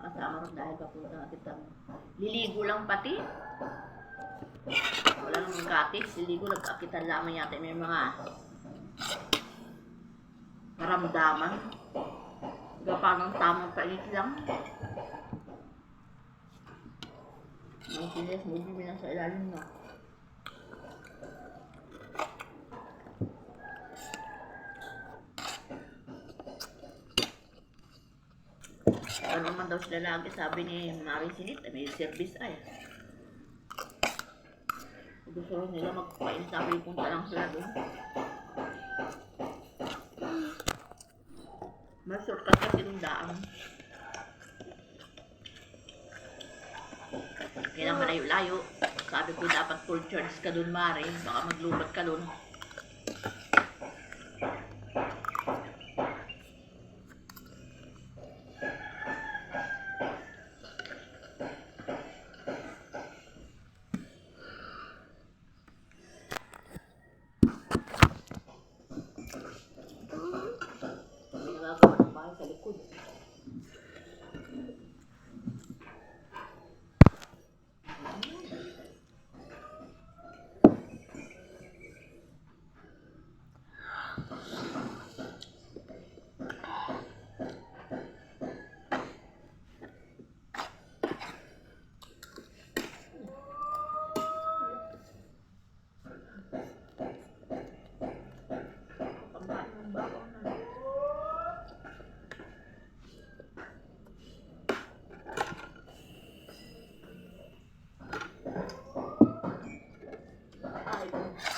makakasama ko dahil papunta natin kami. Liligo lang pati. Wala namang katis. Liligo, nagkakitan lamang yata may mga naramdaman. Gapa ng tamang painit lang. Ang sinis, movie na sa ilalim na. Ano naman daw sila lagi, sabi ni Marie Sinit, may service ay. Gusto rin nila magpapain, sabi punta lang sila doon. Mas-shortcut kasi yung daan. Kailang malayo-layo. Sabi ko dapat full charge ka doon, Marie. Baka maglubat ka doon. Nagagawa ng bahay sa likod. Pambahan ng bawang na.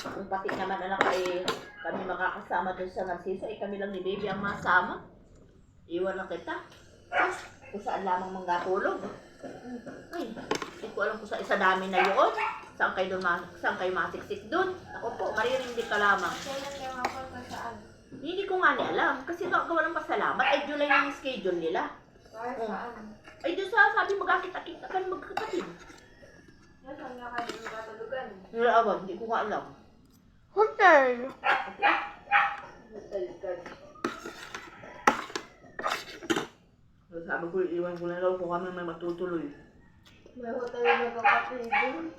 Kung pati naman anak ay kami makakasama doon sa Narciso, ay kami lang ni Baby ang masama. Iwan na kita. Kung saan lamang manggatulog. Ay, hindi ko alam kung sa isa dami na yun. Saan kayo masiksik doon? Ako po, maririndig ka lamang. Kailan kayo mapunta saan? Hindi ko nga alam. Kasi gawa ng pasalamat. Ay, July yung schedule nila. Para saan? Ay, doon sa sabi magkakita-kita ka magkakapatid. Saan nga kayo magkatulugan? Nalaawag, hindi ko nga alam. Hotel. Hotel ka. Sabi ko, iwan ko na daw kung kami may matutuloy. May hotel na kapatid din.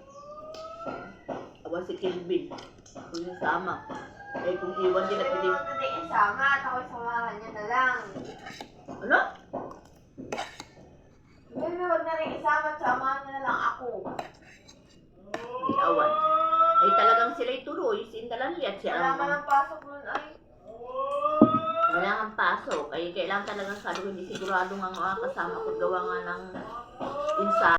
Aba si Kilvin. Kung isama. Eh kung iwan din at Pero hindi. huwag na din isama at ako'y samahan niya na lang. Ano? Pero huwag na rin isama at samahan niya na lang ako. Hindi awan. Ay talagang sila'y tuloy. Sindalan liat siya. Wala man ang pasok nun ay. Wala kang pasok. Ay kailangan talagang sabi ko, hindi sigurado nga mga kasama ko gawa nga ng